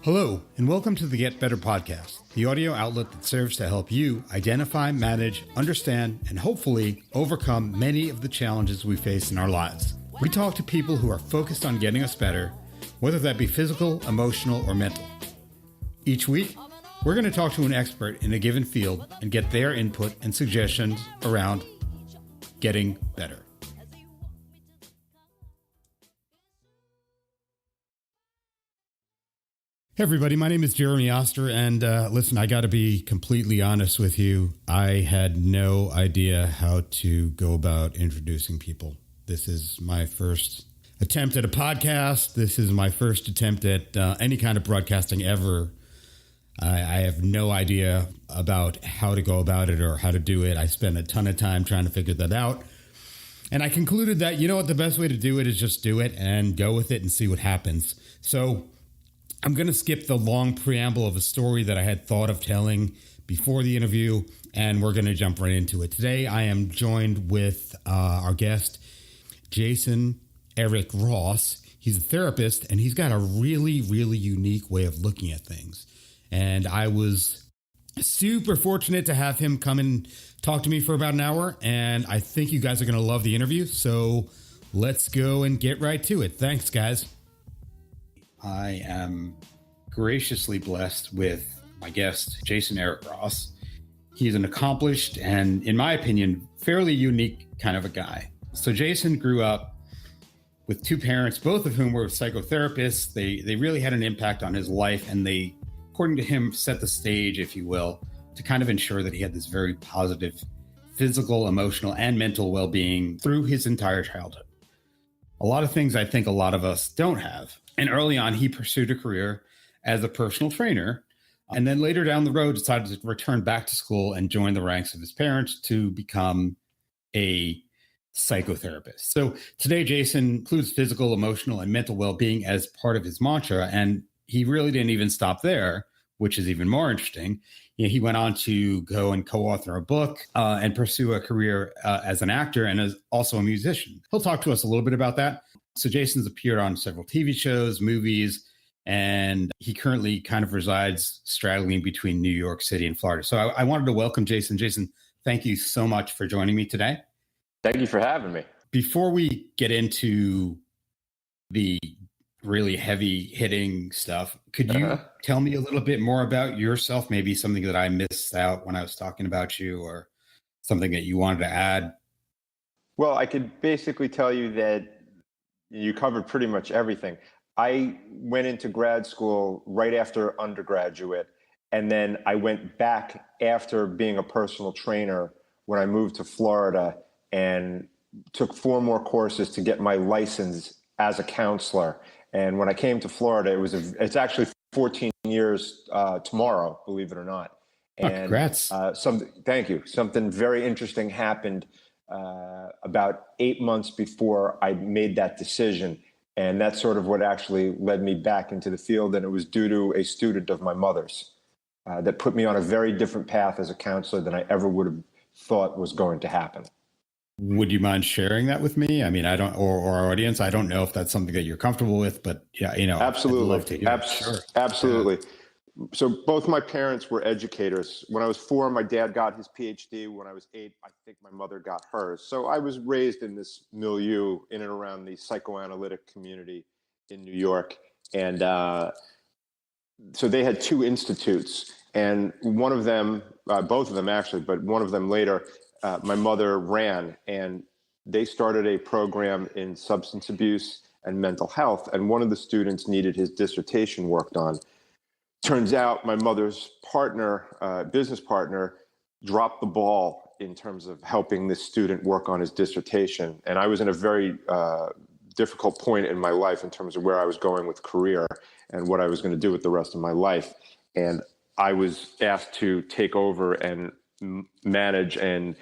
Hello, and welcome to the Get Better podcast, the audio outlet that serves to help you identify, manage, understand, and hopefully overcome many of the challenges we face in our lives. We talk to people who are focused on getting us better, whether that be physical, emotional, or mental. Each week, we're going to talk to an expert in a given field and get their input and suggestions around getting better. Hey everybody, my name is Jeremy Oster, and listen, I got to be completely honest with you. I had no idea how to go about introducing people. This is my first attempt at a podcast. This is my first attempt at any kind of broadcasting ever. I have no idea about how to go about it or how to do it. I spent a ton of time trying to figure that out. And I concluded that, you know what, the best way to do it is just do it and go with it and see what happens. So I'm going to skip the long preamble of a story that I had thought of telling before the interview, and we're going to jump right into it. Today, I am joined with our guest, Jason Eric Ross. He's a therapist, and he's got a really, really unique way of looking at things. And I was super fortunate to have him come and talk to me for about an hour, and I think you guys are going to love the interview. So let's go and get right to it. Thanks, guys. I am graciously blessed with my guest, Jason Eric Ross. He's an accomplished and, in my opinion, fairly unique kind of a guy. So Jason grew up with two parents, both of whom were psychotherapists. They really had an impact on his life, and they, according to him, set the stage, if you will, to kind of ensure that he had this very positive physical, emotional, and mental well-being through his entire childhood. A lot of things I think a lot of us don't have. And early on, he pursued a career as a personal trainer, and then later down the road decided to return back to school and join the ranks of his parents to become a psychotherapist. So today, Jason includes physical, emotional, and mental well-being as part of his mantra, and he really didn't even stop there, which is even more interesting. You know, he went on to go and co-author a book and pursue a career as an actor and as also a musician. He'll talk to us a little bit about that. So Jason's appeared on several TV shows, movies, and he currently kind of resides straddling between New York City and Florida. So I wanted to welcome Jason. Jason, thank you so much for joining me today. Thank you for having me. Before we get into the really heavy hitting stuff, could you tell me a little bit more about yourself? Maybe something that I missed out when I was talking about you, or something that you wanted to add? Well, I could basically tell you that you covered pretty much everything. I went into grad school right after undergraduate, and then I went back after being a personal trainer when I moved to Florida and took 4 more courses to get my license as a counselor. And when I came to Florida, it's actually 14 years tomorrow, believe it or not. And congrats. Thank you. Something very interesting happened about 8 months before I made that decision. And that's sort of what actually led me back into the field. And it was due to a student of my mother's that put me on a very different path as a counselor than I ever would have thought was going to happen. Would you mind sharing that with me? I mean, I don't, or our audience, I don't know if that's something that you're comfortable with, but yeah, you know, absolutely. I'd love to hear. Sure. Absolutely. So both my parents were educators. When I was 4, my dad got his PhD. When I was 8, I think my mother got hers. So I was raised in this milieu in and around the psychoanalytic community in New York. And so they had 2 institutes, and one of them, both of them actually, but one of them later, my mother ran, and they started a program in substance abuse and mental health. And one of the students needed his dissertation worked on. Turns out my mother's partner, business partner, dropped the ball in terms of helping this student work on his dissertation. And I was in a very difficult point in my life in terms of where I was going with career and what I was going to do with the rest of my life. And I was asked to take over and manage and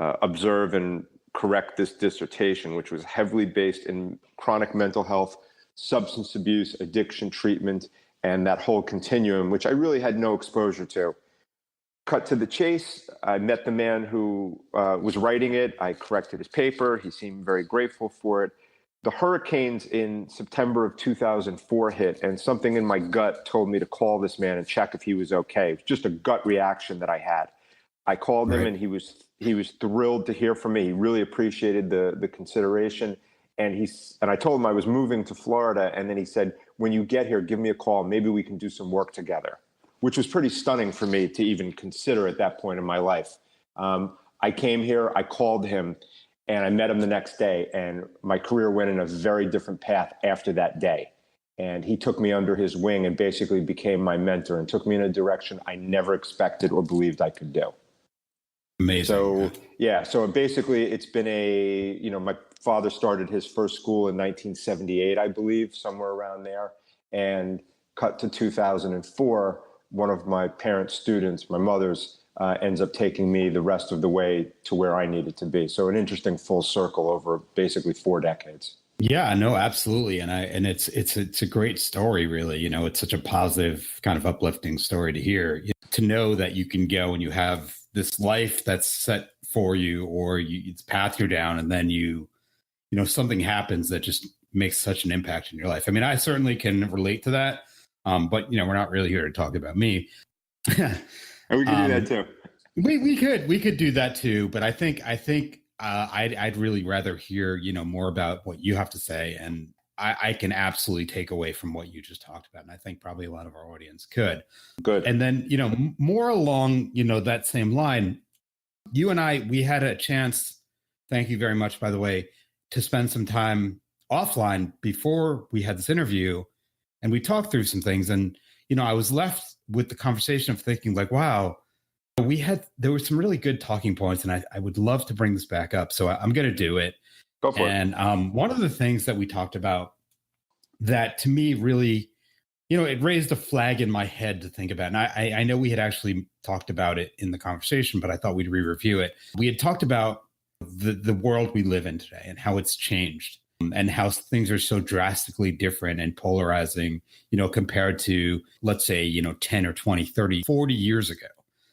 observe and correct this dissertation, which was heavily based in chronic mental health, substance abuse, addiction treatment, and that whole continuum, which I really had no exposure to. Cut to the chase, I met the man who was writing it. I corrected his paper. He seemed very grateful for it. the hurricanes in September of 2004 hit, and something in my gut told me to call this man and check if he was okay. It was just a gut reaction that I had. I called him, and he was thrilled to hear from me. He really appreciated the consideration. And I told him I was moving to Florida, and then he said, when you get here, give me a call. Maybe we can do some work together, which was pretty stunning for me to even consider at that point in my life. I came here, I called him, and I met him the next day, and my career went in a very different path after that day. And he took me under his wing and basically became my mentor and took me in a direction I never expected or believed I could do. Amazing. So, yeah, so basically it's been my father started his first school in 1978, I believe, somewhere around there. And cut to 2004, one of my parents' students, my mother's, ends up taking me the rest of the way to where I needed to be. So an interesting full circle over basically 4 decades. Yeah, no, absolutely. And it's a great story, really. It's such a positive, kind of uplifting story to hear, to know that you can go and you have this life that's set for you, or it's path you're down, and then something happens that just makes such an impact in your life. I mean, I certainly can relate to that. But we're not really here to talk about me. And we can do that too. We could do that too. But I think I'd really rather hear, more about what you have to say. And I can absolutely take away from what you just talked about. And I think probably a lot of our audience could. Good. And then, more along, that same line, you and we had a chance, thank you very much, by the way, to spend some time offline before we had this interview. And we talked through some things. And, I was left with the conversation of thinking like, wow, there were some really good talking points, and I would love to bring this back up. So I'm going to do it. Go for it. And one of the things that we talked about that to me really, it raised a flag in my head to think about. And I know we had actually talked about it in the conversation, but I thought we'd re-review it. We had talked about the world we live in today and how it's changed, and how things are so drastically different and polarizing, compared to, let's say, 10 or 20, 30, 40 years ago.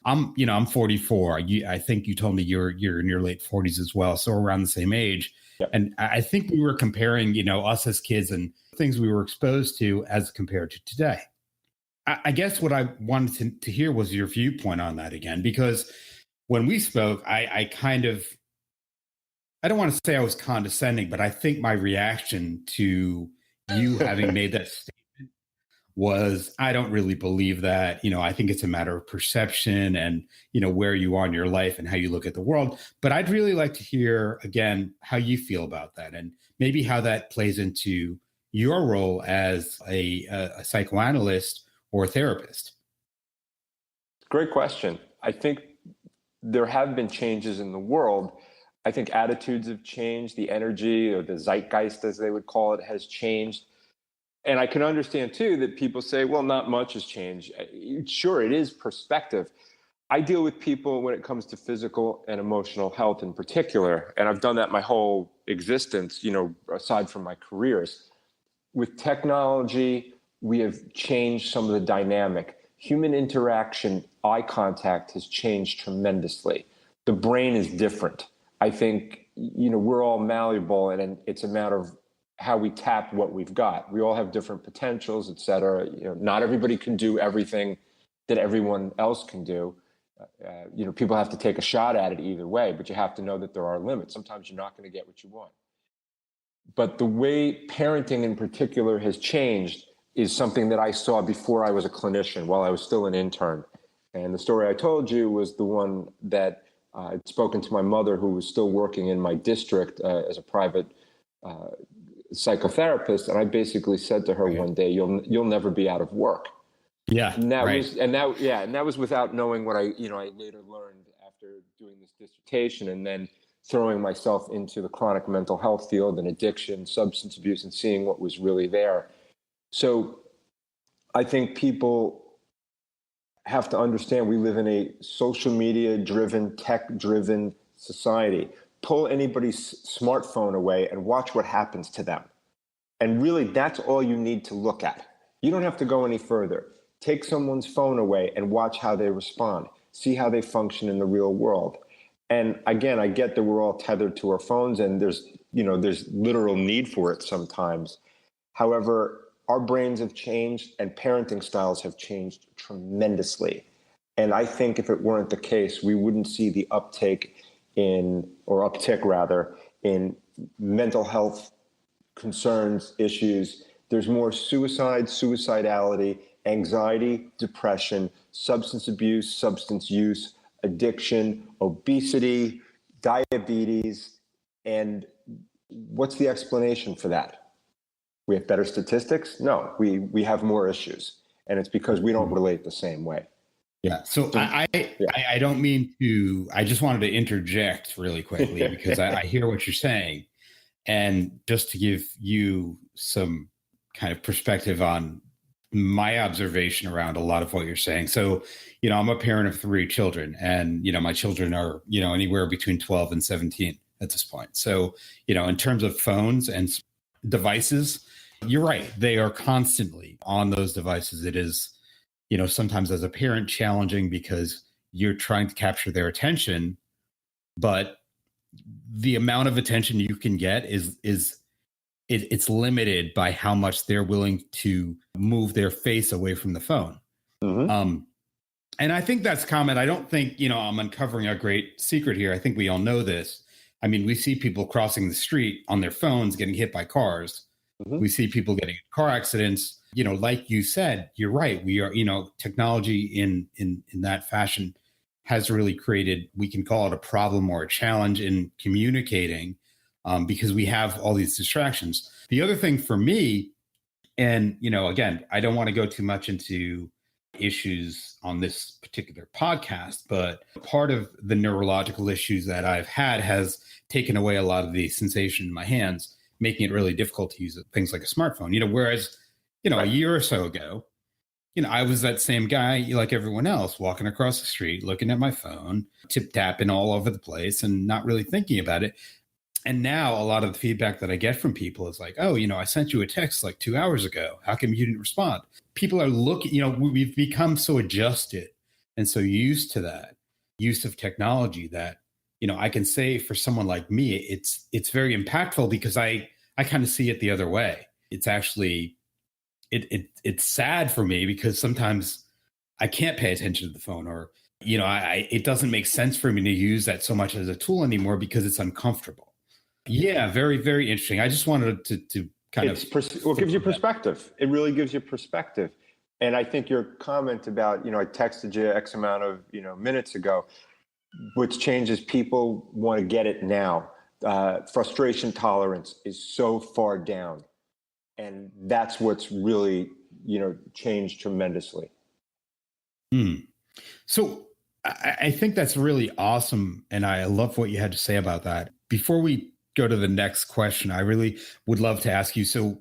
I'm 44. I think you told me you're in your late 40s as well. So around the same age. Yep. And I think we were comparing, us as kids and things we were exposed to as compared to today. I guess what I wanted to hear was your viewpoint on that again, because when we spoke, I don't want to say I was condescending, but I think my reaction to you having made that statement was, I don't really believe that. I think it's a matter of perception and, where you are in your life and how you look at the world. But I'd really like to hear, again, how you feel about that, and maybe how that plays into your role as a psychoanalyst or a therapist. Great question. I think there have been changes in the world. I think attitudes have changed. The energy, or the zeitgeist, as they would call it, has changed. And I can understand, too, that people say, well, not much has changed. Sure, it is perspective. I deal with people when it comes to physical and emotional health in particular, and I've done that my whole existence, aside from my careers. With technology, we have changed some of the dynamic. Human interaction, eye contact has changed tremendously. The brain is different. I think, we're all malleable, and it's a matter of how we tap what we've got. We all have different potentials, et cetera. Not everybody can do everything that everyone else can do. People have to take a shot at it either way, but you have to know that there are limits. Sometimes you're not going to get what you want. But the way parenting in particular has changed is something that I saw before I was a clinician, while I was still an intern. And the story I told you was the one that I'd spoken to my mother, who was still working in my district as a private psychotherapist, and I basically said to her one day, "You'll never be out of work." Yeah, and that was without knowing what I later learned after doing this dissertation, and then throwing myself into the chronic mental health field and addiction, substance abuse, and seeing what was really there. So, I think people have to understand we live in a social media-driven, tech-driven society. Pull anybody's smartphone away and watch what happens to them. And really, that's all you need to look at. You don't have to go any further. Take someone's phone away and watch how they respond. See how they function in the real world. And again, I get that we're all tethered to our phones, and there's there's literal need for it sometimes. However, our brains have changed and parenting styles have changed tremendously. And I think if it weren't the case, we wouldn't see the uptick in mental health concerns, issues. There's more suicide, suicidality, anxiety, depression, substance abuse, substance use, addiction, obesity, diabetes. And what's the explanation for that? We have better statistics? No, we have more issues. And it's because we don't relate the same way. Yeah. So I don't mean to, I just wanted to interject really quickly because I hear what you're saying. And just to give you some kind of perspective on my observation around a lot of what you're saying. So, I'm a parent of 3 children and, my children are, anywhere between 12 and 17 at this point. So, in terms of phones and devices, you're right. They are constantly on those devices. It is, sometimes as a parent challenging because you're trying to capture their attention, but the amount of attention you can get it's limited by how much they're willing to move their face away from the phone. Mm-hmm. And I think that's common. I don't think, I'm uncovering a great secret here. I think we all know this. I mean, we see people crossing the street on their phones, getting hit by cars. Mm-hmm. We see people getting in car accidents. Like you said, you're right. We are, technology in that fashion has really created, we can call it a problem or a challenge in communicating because we have all these distractions. The other thing for me, and, again, I don't want to go too much into issues on this particular podcast, but part of the neurological issues that I've had has taken away a lot of the sensation in my hands, making it really difficult to use things like a smartphone, whereas, a year or so ago, I was that same guy like everyone else, walking across the street, looking at my phone, tip-tapping all over the place and not really thinking about it. And now a lot of the feedback that I get from people is like, oh, I sent you a text like 2 hours ago. How come you didn't respond? People are looking, we've become so adjusted and so used to that use of technology that, I can say for someone like me, it's very impactful because I kind of see it the other way. It's actually, it's sad for me because sometimes I can't pay attention to the phone or, it doesn't make sense for me to use that so much as a tool anymore because it's uncomfortable. Yeah, very, very interesting. I just wanted to kind of... it gives you perspective. It really gives you perspective. And I think your comment about, I texted you X amount of, minutes ago, what's changed is people want to get it now. Frustration tolerance is so far down. And that's what's really, changed tremendously. So I think that's really awesome. And I love what you had to say about that. Before we go to the next question, I really would love to ask you. So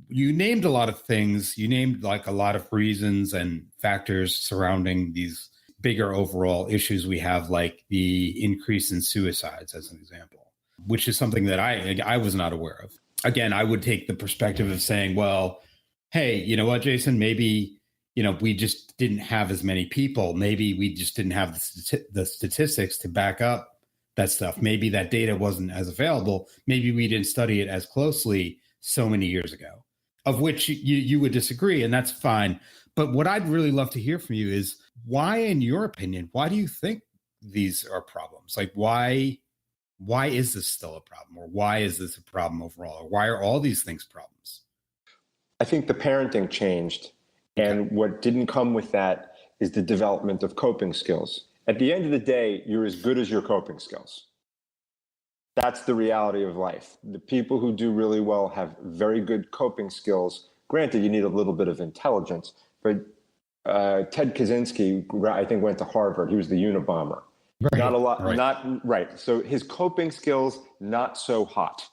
you named a lot of things. You named like a lot of reasons and factors surrounding these bigger overall issues we have, like the increase in suicides, as an example, which is something that I was not aware of. Again, I would take the perspective of saying, well, hey, you know what, Jason, maybe, we just didn't have as many people. Maybe we just didn't have the statistics to back up that stuff. Maybe that data wasn't as available. Maybe we didn't study it as closely so many years ago, of which you would disagree, and that's fine. But what I'd really love to hear from you is why, in your opinion, why do you think these are problems? Like, why is this still a problem? Or why is this a problem overall? Or why are all these things problems? I think the parenting changed. Okay. And what didn't come with that is the development of coping skills. At the end of the day, you're as good as your coping skills. That's the reality of life. The people who do really well have very good coping skills. Granted, you need a little bit of intelligence, but Ted Kaczynski, I think, went to Harvard. He was the Unabomber. Right. Not a lot, right. Not right. So his coping skills, not so hot.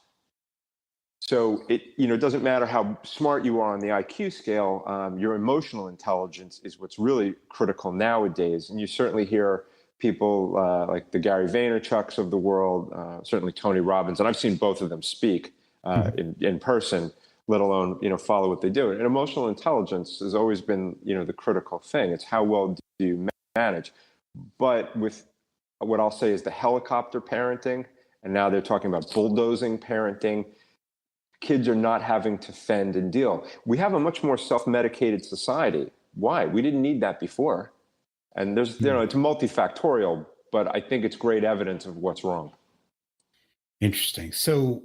So it doesn't matter how smart you are on the IQ scale. Your emotional intelligence is what's really critical nowadays. And you certainly hear people like the Gary Vaynerchuks of the world, certainly Tony Robbins, and I've seen both of them speak in person, let alone follow what they do. And emotional intelligence has always been the critical thing. It's how well do you manage. But with what I'll say is the helicopter parenting And now they're talking about bulldozing parenting. Kids are not having to fend and deal. We have a much more self-medicated society. Why? We didn't need that before. And there's, it's multifactorial, but I think it's great evidence of what's wrong. Interesting. So,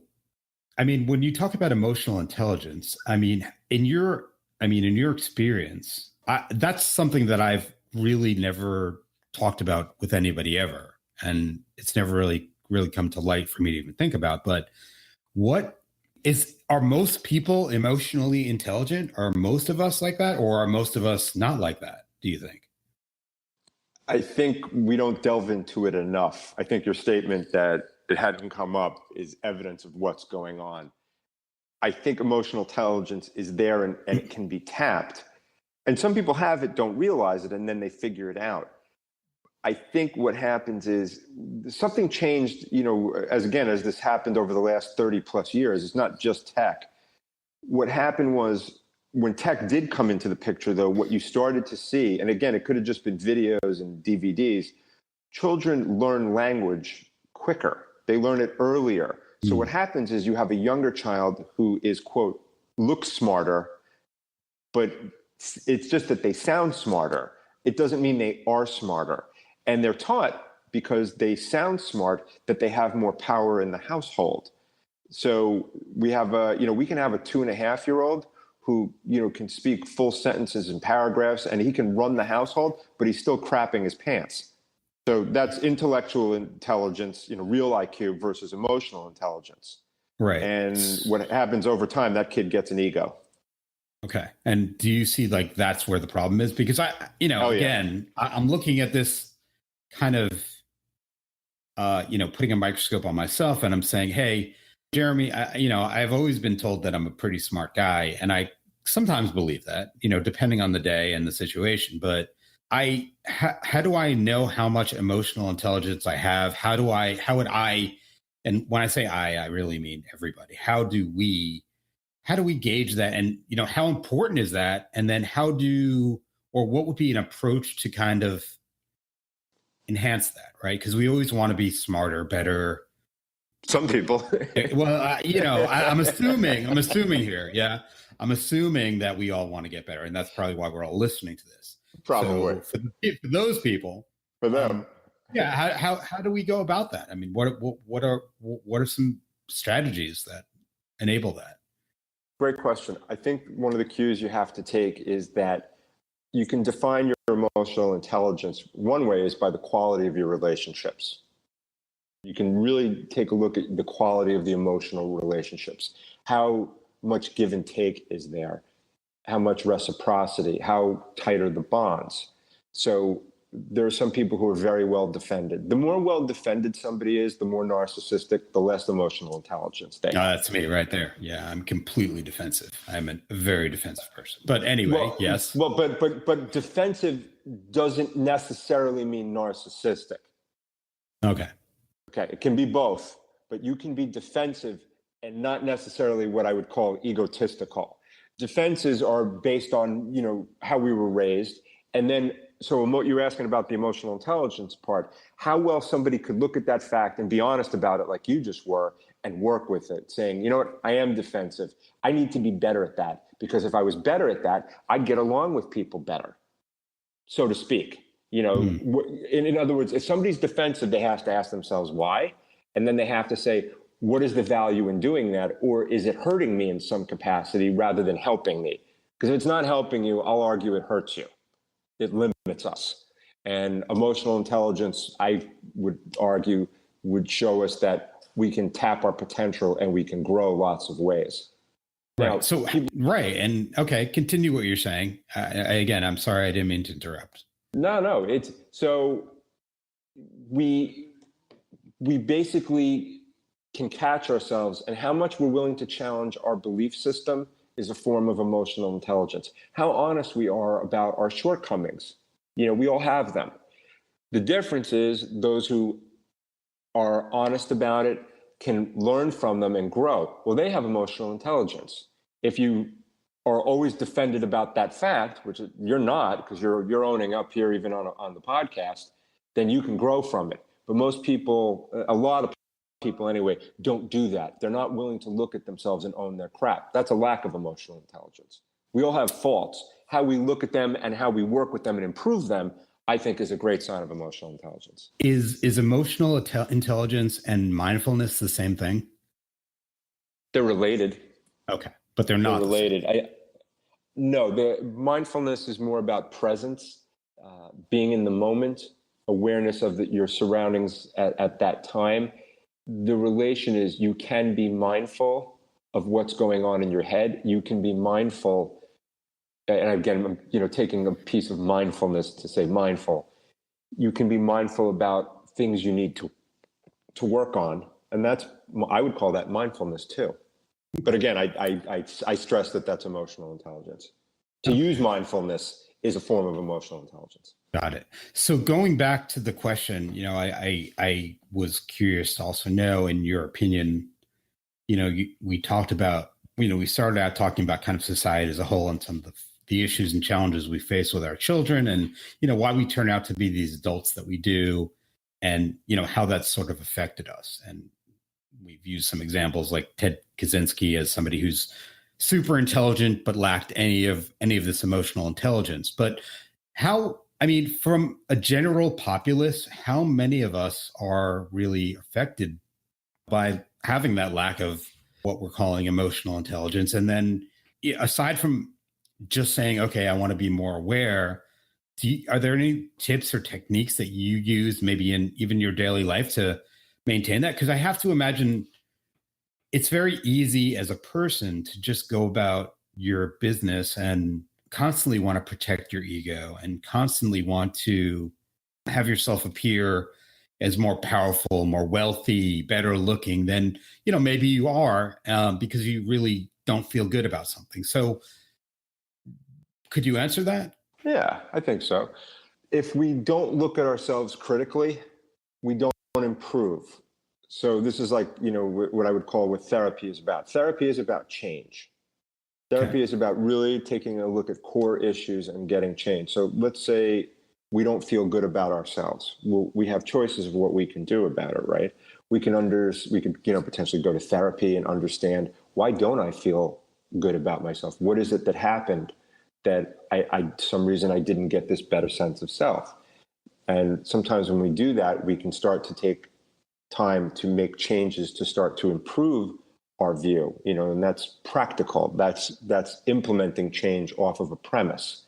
I mean, when you talk about emotional intelligence, in your experience, that's something that I've really never talked about with anybody ever. And it's never really come to light for me to even think about. But are most people emotionally intelligent? Are most of us like that? Or are most of us not like that, do you think? I think we don't delve into it enough. I think your statement that it hadn't come up is evidence of what's going on. I think emotional intelligence is there and it can be tapped. And some people have it, don't realize it, and then they figure it out. I think what happens is something changed, as this happened over the last 30 plus years. It's not just tech. What happened was when tech did come into the picture, though, what you started to see, and again, it could have just been videos and DVDs, children learn language quicker. They learn it earlier. So what happens is you have a younger child who is, quote, looks smarter, but it's just that they sound smarter. It doesn't mean they are smarter. And they're taught, because they sound smart, that they have more power in the household. So we have we can have a 2.5-year-old who, can speak full sentences and paragraphs, and he can run the household, but he's still crapping his pants. So that's intellectual intelligence, real IQ versus emotional intelligence. Right. And what happens over time, that kid gets an ego. Okay. And do you see that's where the problem is? Because I'm looking at this kind of, putting a microscope on myself, and I'm saying, hey, Jeremy, I've always been told that I'm a pretty smart guy. And I sometimes believe that, depending on the day and the situation. But how do I know how much emotional intelligence I have? How would I, and when I say I really mean everybody, how do we gauge that? And, how important is that? And then what would be an approach to kind of enhance that, right? Because we always want to be smarter, better. Some people. Well, I'm assuming here. Yeah. I'm assuming that we all want to get better. And that's probably why we're all listening to this. Probably. So for those people. For them. How do we go about that? I mean, what are some strategies that enable that? Great question. I think one of the cues you have to take is that you can define your emotional intelligence. One way is by the quality of your relationships. You can really take a look at the quality of the emotional relationships. How much give and take is there? How much reciprocity? How tight are the bonds? So there are some people who are very well defended. The more well defended somebody is, the more narcissistic, the less emotional intelligence they have. That's me right there. Yeah, I'm completely defensive. I'm a very defensive person. But anyway, yes. Well, but defensive doesn't necessarily mean narcissistic. Okay, it can be both, but you can be defensive and not necessarily what I would call egotistical. Defenses are based on, how we were raised. And then, so you're asking about the emotional intelligence part, how well somebody could look at that fact and be honest about it like you just were and work with it, saying, you know what, I am defensive. I need to be better at that, because if I was better at that, I'd get along with people better, so to speak. In other words, if somebody's defensive, they have to ask themselves why, and then they have to say, what is the value in doing that? Or is it hurting me in some capacity rather than helping me? Because if it's not helping you, I'll argue it hurts you. It limits us. And emotional intelligence, I would argue, would show us that we can tap our potential and we can grow lots of ways. Right. Right. And okay, continue what you're saying. Again, I'm sorry, I didn't mean to interrupt. No. It's so we basically can catch ourselves, and how much we're willing to challenge our belief system is a form of emotional intelligence. How honest we are about our shortcomings. We all have them. The difference is those who are honest about it can learn from them and grow. Well, they have emotional intelligence. If you are always defended about that fact, which you're not, because you're owning up here even on the podcast, then you can grow from it. But most people, a lot of people anyway don't do that. They're not willing to look at themselves and own their crap. That's a lack of emotional intelligence. We all have faults. How we look at them and how we work with them and improve them, I think, is a great sign of emotional intelligence. Is emotional intelligence and mindfulness the same thing? They're related. Okay, but they're not related. No, the mindfulness is more about presence, being in the moment, awareness of your surroundings at that time. The relation is you can be mindful of what's going on in your head. You can be mindful, and again, I'm taking a piece of mindfulness to say mindful. You can be mindful about things you need to work on, and I would call that mindfulness too. But again, I stress that that's emotional intelligence. To use mindfulness is a form of emotional intelligence. Got it. So going back to the question, I was curious to also know, in your opinion, we talked about, we started out talking about kind of society as a whole and some of the issues and challenges we face with our children, and, why we turn out to be these adults that we do, and, how that's sort of affected us. And we've used some examples like Ted Kaczynski as somebody who's super intelligent but lacked any of this emotional intelligence. But from a general populace, how many of us are really affected by having that lack of what we're calling emotional intelligence? And then, aside from just saying, okay, I want to be more aware, are there any tips or techniques that you use maybe in even your daily life to maintain that? Because I have to imagine it's very easy as a person to just go about your business and constantly want to protect your ego and constantly want to have yourself appear as more powerful, more wealthy, better looking than, maybe you are, because you really don't feel good about something. So could you answer that? Yeah, I think so. If we don't look at ourselves critically, we don't improve. So this is like, what I would call what therapy is about. Therapy is about change. Therapy is about really taking a look at core issues and getting change. So let's say we don't feel good about ourselves. Well, we have choices of what we can do about it, right? We can potentially go to therapy and understand, why don't I feel good about myself? What is it that happened that some reason I didn't get this better sense of self? And sometimes when we do that, we can start to take time to make changes to start to improve our view, and that's practical. That's implementing change off of a premise.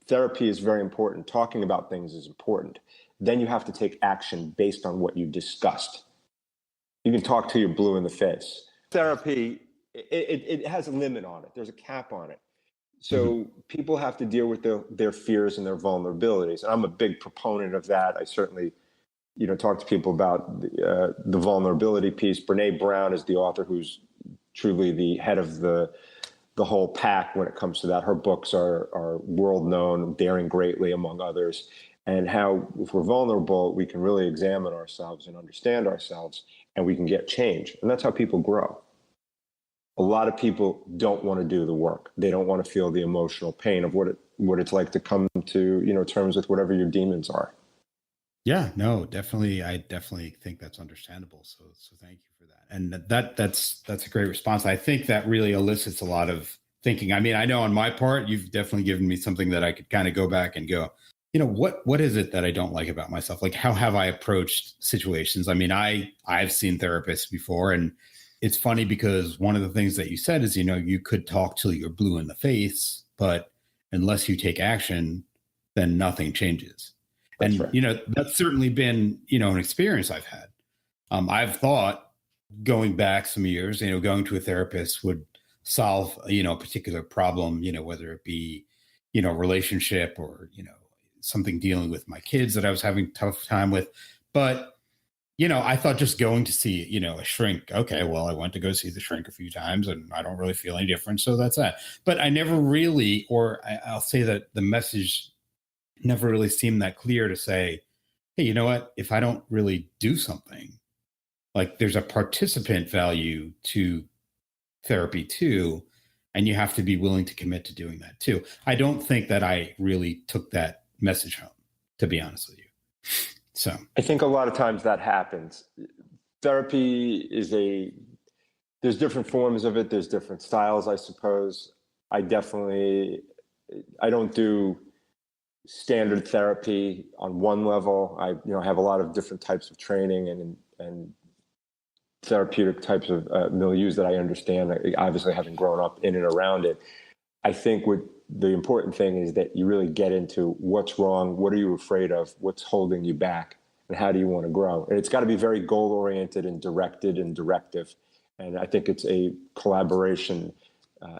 Therapy is very important. Talking about things is important. Then you have to take action based on what you discussed. You can talk till you're blue in the face. Therapy, it has a limit on it. There's a cap on it. So people have to deal with their fears and their vulnerabilities. And I'm a big proponent of that. I certainly talk to people about the vulnerability piece. Brene Brown is the author who's truly the head of the whole pack when it comes to that. Her books are world known, Daring Greatly, among others, and how if we're vulnerable, we can really examine ourselves and understand ourselves, and we can get change. And that's how people grow. A lot of people don't want to do the work. They don't want to feel the emotional pain of what it's like to come to terms with whatever your demons are. Yeah, no, definitely. I definitely think that's understandable. So thank you for that. And that's a great response. I think that really elicits a lot of thinking. I mean, I know on my part, you've definitely given me something that I could kind of go back and go, what is it that I don't like about myself? Like, how have I approached situations? I mean, I've seen therapists before, and it's funny because one of the things that you said is, you could talk till you're blue in the face, but unless you take action, then nothing changes. That's right. That's certainly been, an experience I've had. I've thought going back some years, going to a therapist would solve, a particular problem, whether it be, relationship or, something dealing with my kids that I was having a tough time with. But, I thought just going to see, a shrink. Okay, well, I went to go see the shrink a few times and I don't really feel any different. So that's that. But I never really, I'll say that the message never really seemed that clear to say, hey, you know what? If I don't really do something, like there's a participant value to therapy too, and you have to be willing to commit to doing that too. I don't think that I really took that message home, to be honest with you. So I think a lot of times that happens. therapy there's different forms of it. There's different styles, I suppose. I don't do standard therapy on one level. I have a lot of different types of training and therapeutic types of milieus that I understand, obviously having grown up in and around it. I think the important thing is that you really get into what's wrong, what are you afraid of, what's holding you back, and how do you want to grow. And it's got to be very goal-oriented and directed and directive. And I think it's a collaboration,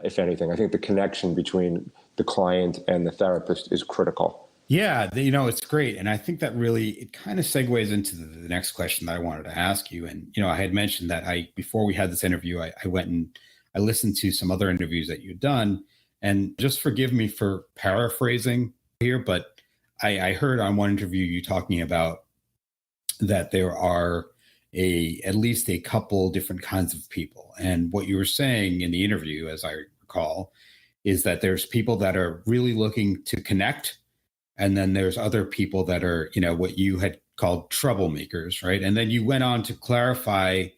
if anything. I think the connection between the client and the therapist is critical. Yeah, it's great. And I think that really, it kind of segues into the next question that I wanted to ask you. And, I had mentioned that before we had this interview, I went and I listened to some other interviews that you'd done. And just forgive me for paraphrasing here, but I heard on one interview you talking about that there are at least a couple different kinds of people. And what you were saying in the interview, as I recall, is that there's people that are really looking to connect. And then there's other people that are, what you had called troublemakers, right? And then you went on to clarify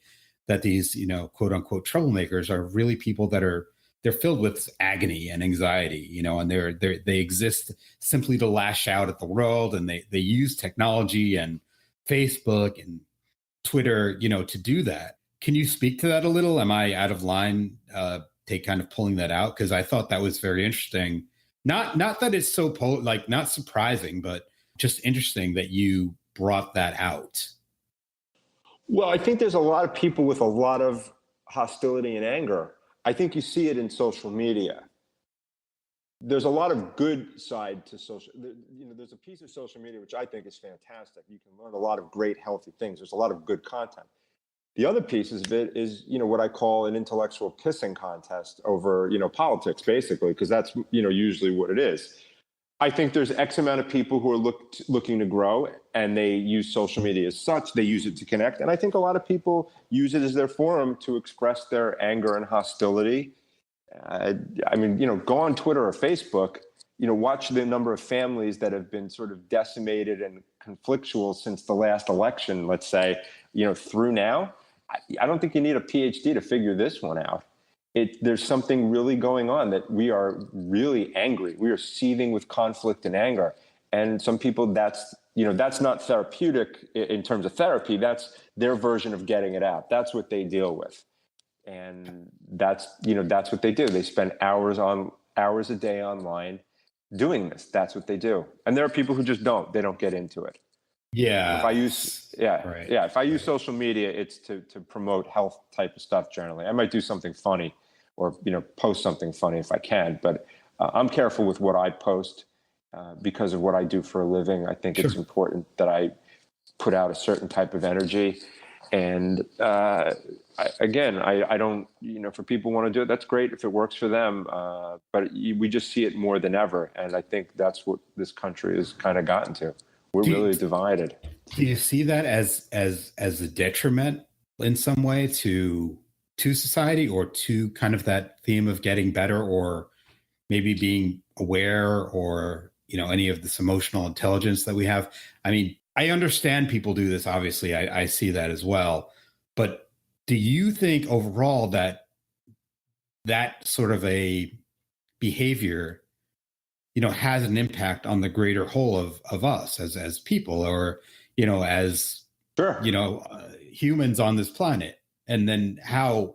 that these, quote unquote troublemakers are really people that they're filled with agony and anxiety, and they exist simply to lash out at the world. And they use technology and Facebook and Twitter, to do that. Can you speak to that a little? Am I out of line, kind of pulling that out? Because I thought that was very interesting. Not that it's so not surprising, but just interesting that you brought that out. Well, I think there's a lot of people with a lot of hostility and anger. I think you see it in social media. There's a lot of good side to there's a piece of social media which I think is fantastic. You can learn a lot of great, healthy things. There's a lot of good content. The other pieces of it is, what I call an intellectual pissing contest over, politics, basically, because that's, usually what it is. I think there's X amount of people who are looking to grow, and they use social media as such. They use it to connect. And I think a lot of people use it as their forum to express their anger and hostility. Go on Twitter or Facebook, watch the number of families that have been sort of decimated and conflictual since the last election, let's say, through now. I don't think you need a PhD to figure this one out. There's something really going on, that we are really angry. We are seething with conflict and anger. And some people, that's not therapeutic in terms of therapy. That's their version of getting it out. That's what they deal with. And that's what they do. They spend hours a day online doing this. That's what they do. And there are people who just they don't get into it. Yeah. If I use social media, it's to promote health type of stuff generally. I might do something funny or, post something funny if I can, but I'm careful with what I post because of what I do for a living. I think it's important that I put out a certain type of energy. And I don't, for people who want to do it, that's great if it works for them. But we just see it more than ever. And I think that's what this country has kind of gotten to. We're really divided. Do you see that as a detriment in some way to society, or to kind of that theme of getting better, or maybe being aware, or, any of this emotional intelligence that we have? I mean, I understand people do this. Obviously, I see that as well. But do you think overall that sort of a behavior, has an impact on the greater whole of us as people, or, as, humans on this planet? And then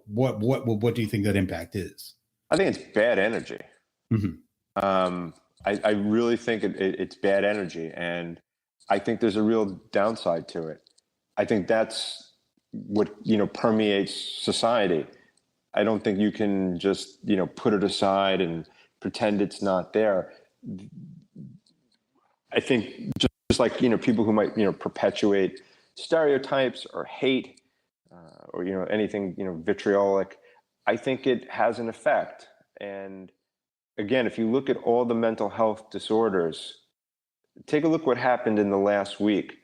what do you think that impact is? I think it's bad energy. Mm-hmm. I really think it's bad energy. And I think there's a real downside to it. I think that's what, permeates society. I don't think you can just, put it aside and pretend it's not there. I think just like, people who might, perpetuate stereotypes or hate or, anything, vitriolic, I think it has an effect. And again, if you look at all the mental health disorders, take a look what happened in the last week.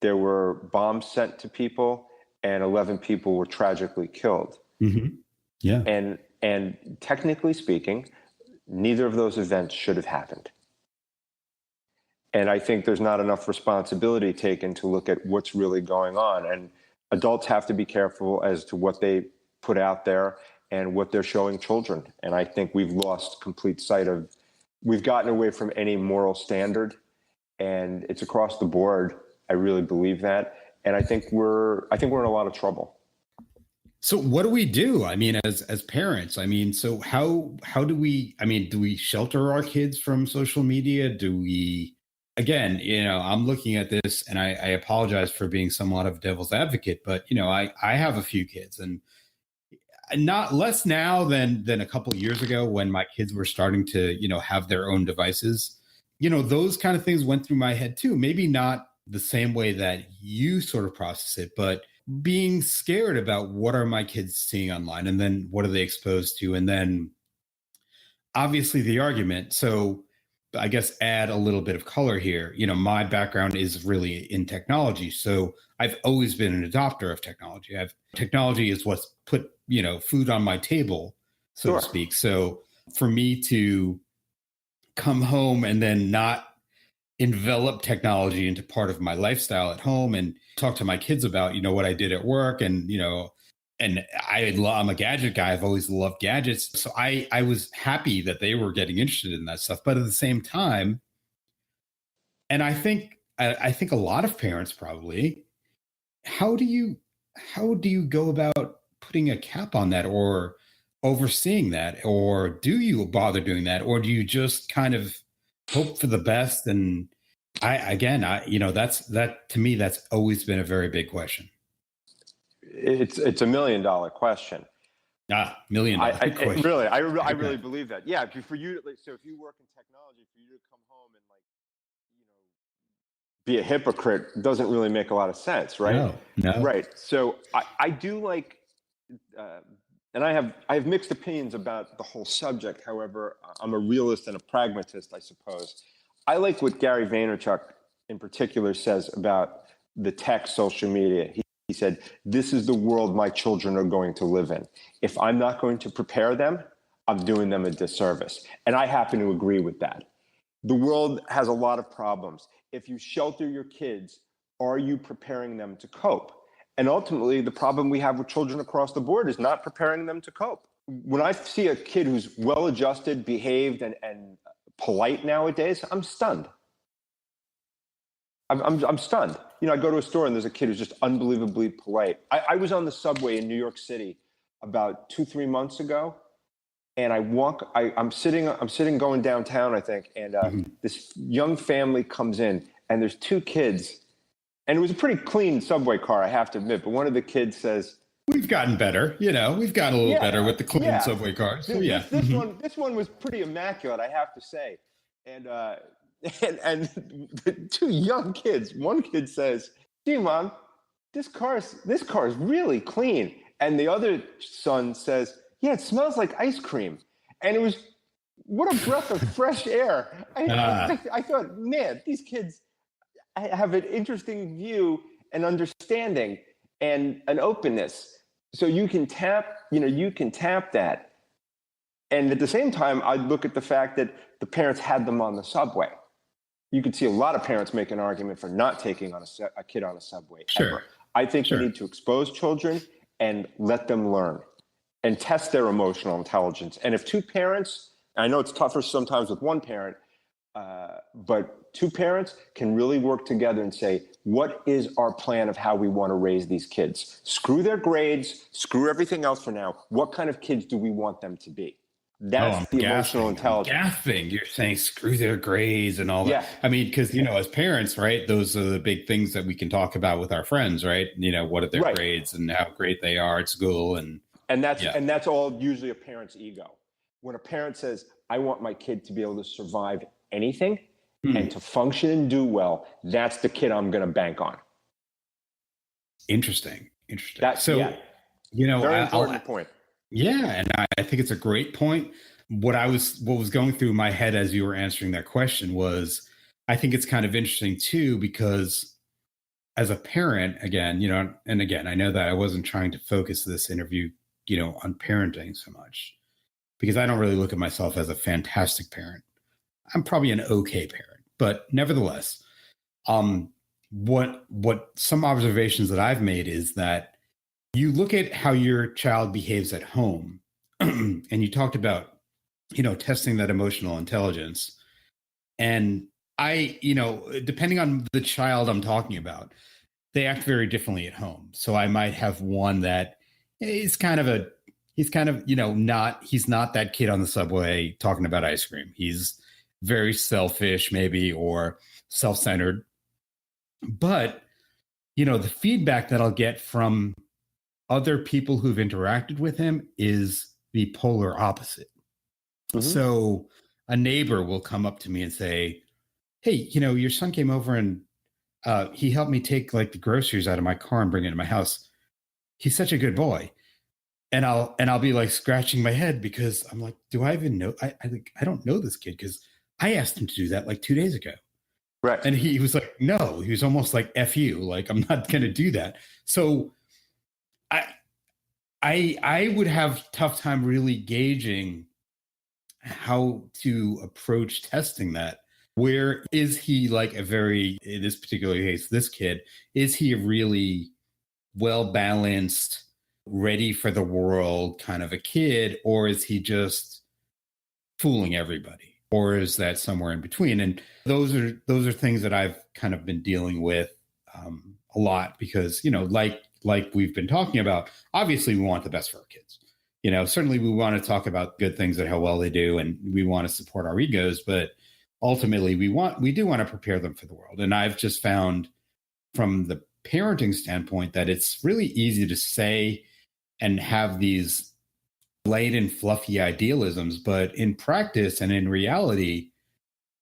There were bombs sent to people and 11 people were tragically killed. Mm-hmm. Yeah. And technically speaking, neither of those events should have happened. And I think there's not enough responsibility taken to look at what's really going on. And adults have to be careful as to what they put out there and what they're showing children. And I think we've lost complete sight of, we've gotten away from any moral standard, and it's across the board. I really believe that. And I think we're in a lot of trouble. So what do we do? I mean, as parents, I mean, so how do we, I mean, do we shelter our kids from social media? Do we, again, I'm looking at this and I apologize for being somewhat of a devil's advocate, but I have a few kids, and not less now than a couple of years ago when my kids were starting to, have their own devices. Those kind of things went through my head too. Maybe not the same way that you sort of process it, but being scared about what are my kids seeing online, and then what are they exposed to? And then obviously the argument. So I guess add a little bit of color here. My background is really in technology. So I've always been an adopter of technology. Technology is what's put, food on my table, so Sure. to speak. So for me to come home and then not envelop technology into part of my lifestyle at home and talk to my kids about, what I did at work, and, and I'm a gadget guy. I've always loved gadgets. So I was happy that they were getting interested in that stuff. But at the same time, and I think a lot of parents probably, how do you go about putting a cap on that, or overseeing that, or do you bother doing that, or do you just kind of hope for the best? And that to me, that's always been a very big question. It's $1 million question. $1 million question. Really, I really believe that. Yeah, for you, so if you work in technology, for you to come home and be a hypocrite doesn't really make a lot of sense, right? No. Right. So I do like, and I have mixed opinions about the whole subject. However, I'm a realist and a pragmatist, I suppose. I like what Gary Vaynerchuk in particular says about the tech social media. He said, this is the world my children are going to live in. If I'm not going to prepare them, I'm doing them a disservice. And I happen to agree with that. The world has a lot of problems. If you shelter your kids, are you preparing them to cope? And ultimately, the problem we have with children across the board is not preparing them to cope. When I see a kid who's well-adjusted, behaved, and polite nowadays, I'm stunned. I'm stunned. I go to a store and there's a kid who's just unbelievably polite. I was on the subway in New York City about 2-3 months ago, and I'm sitting going downtown, I think, and this young family comes in, and there's 2 kids, and it was a pretty clean subway car, I have to admit, but one of the kids says, we've gotten better, we've gotten a little better with the clean subway cars. So This one was pretty immaculate, I have to say. And the 2 young kids, one kid says, gee, Mom, this car is really clean. And the other son says, yeah, it smells like ice cream. And it was, what a breath of fresh air. I thought, man, these kids have an interesting view and understanding and an openness. So you can tap that. And at the same time, I look at the fact that the parents had them on the subway. You could see a lot of parents make an argument for not taking on a kid on a subway. Sure. Ever. I think you need to expose children and let them learn and test their emotional intelligence. And if 2 parents, I know it's tougher sometimes with one parent, but 2 parents can really work together and say, what is our plan of how we want to raise these kids? Screw their grades, screw everything else for now. What kind of kids do we want them to be? That's the emotional intelligence. I'm gasping. You're saying screw their grades and all that. Yeah. I mean, because, as parents, right, those are the big things that we can talk about with our friends, right? What are their grades and how great they are at school. And that's all usually a parent's ego. When a parent says, I want my kid to be able to survive anything and to function and do well, that's the kid I'm going to bank on. Interesting. Very important point. Yeah, and I think it's a great point. What was going through my head as you were answering that question was, I think it's kind of interesting too, because as a parent, again, I know that I wasn't trying to focus this interview, on parenting so much, because I don't really look at myself as a fantastic parent. I'm probably an okay parent, but nevertheless, what some observations that I've made is that you look at how your child behaves at home, and you talked about, testing that emotional intelligence. And depending on the child I'm talking about, they act very differently at home. So I might have one that is he's not that kid on the subway talking about ice cream. He's very selfish, maybe, or self-centered. But, the feedback that I'll get from other people who've interacted with him is the polar opposite. Mm-hmm. So a neighbor will come up to me and say, hey, your son came over and he helped me take like the groceries out of my car and bring it to my house. He's such a good boy. And I'll be like scratching my head because I'm like, do I even know? I don't know this kid because I asked him to do that like 2 days ago. Right. And he was like, no, he was almost like, F you. Like, I'm not going to do that. So I would have tough time really gauging how to approach testing that. Where is he like in this particular case, this kid, is he a really well-balanced, ready for the world kind of a kid, or is he just fooling everybody? Or is that somewhere in between? And those are things that I've kind of been dealing with a lot because, like we've been talking about, obviously we want the best for our kids. Certainly we want to talk about good things and how well they do, and we want to support our egos, but ultimately we do want to prepare them for the world. And I've just found from the parenting standpoint that it's really easy to say and have these light and fluffy idealisms, but in practice and in reality,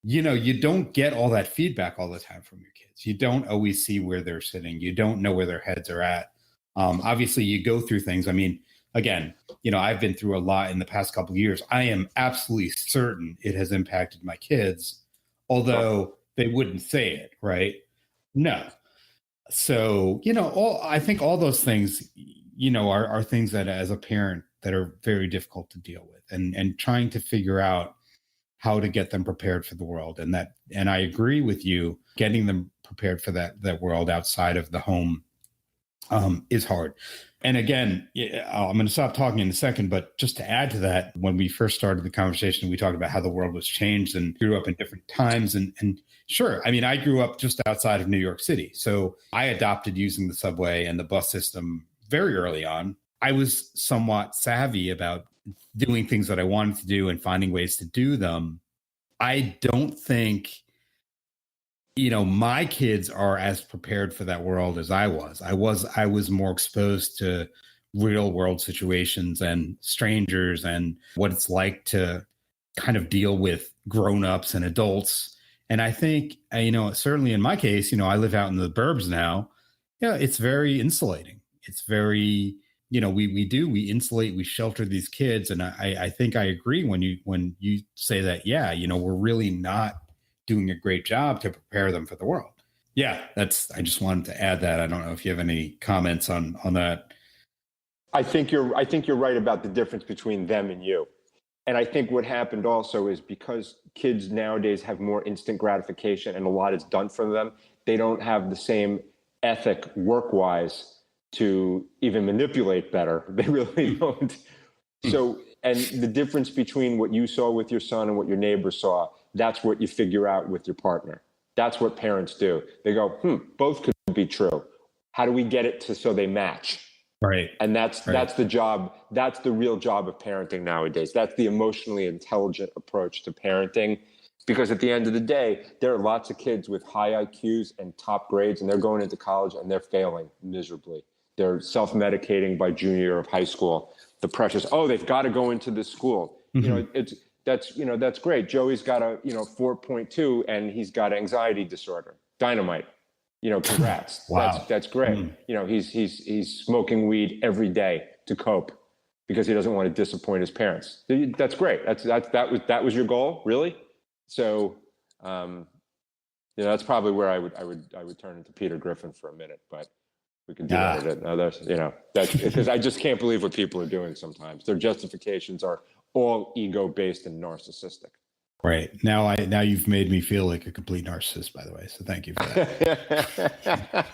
you don't get all that feedback all the time from your kids. You don't always see where they're sitting. You don't know where their heads are at. Obviously, you go through things. I mean, again, I've been through a lot in the past couple of years. I am absolutely certain it has impacted my kids, although they wouldn't say it, right? No. So, I think all those things, are things that as a parent that are very difficult to deal with, and trying to figure out how to get them prepared for the world. And I agree with you, getting them prepared for that world outside of the home is hard. And again, I'm going to stop talking in a second, but just to add to that, when we first started the conversation, we talked about how the world was changed and grew up in different times. And sure, I mean, I grew up just outside of New York City. So I adopted using the subway and the bus system very early on. I was somewhat savvy about doing things that I wanted to do and finding ways to do them. I don't think, my kids are as prepared for that world as I was. I was more exposed to real world situations and strangers and what it's like to kind of deal with grown-ups and adults. And I think, certainly in my case, I live out in the burbs now. Yeah, it's very insulating. It's very, we insulate, we shelter these kids. And I think I agree when you say that, yeah, we're really not doing a great job to prepare them for the world. Yeah, I just wanted to add that. I don't know if you have any comments on that. I think you're right about the difference between them and you. And I think what happened also is because kids nowadays have more instant gratification and a lot is done for them, they don't have the same ethic work-wise to even manipulate better. They really don't. So, and the difference between what you saw with your son and what your neighbor saw, that's what you figure out with your partner. That's what parents do. They go, both could be true. How do we get it so they match? Right. And that's the job. That's the real job of parenting nowadays. That's the emotionally intelligent approach to parenting. Because at the end of the day, there are lots of kids with high IQs and top grades, and they're going into college and they're failing miserably. They're self-medicating by junior year of high school. The pressures, they've got to go into this school. Mm-hmm. That's great. Joey's got a 4.2 and he's got anxiety disorder. Dynamite. Congrats. Wow. That's great. Mm. He's smoking weed every day to cope because he doesn't want to disappoint his parents. That's great. That was your goal, really? So, that's probably where I would turn into Peter Griffin for a minute, but we can do that. That's because I just can't believe what people are doing sometimes. Their justifications are all ego-based and narcissistic. Right. Now you've made me feel like a complete narcissist, by the way. So thank you for that.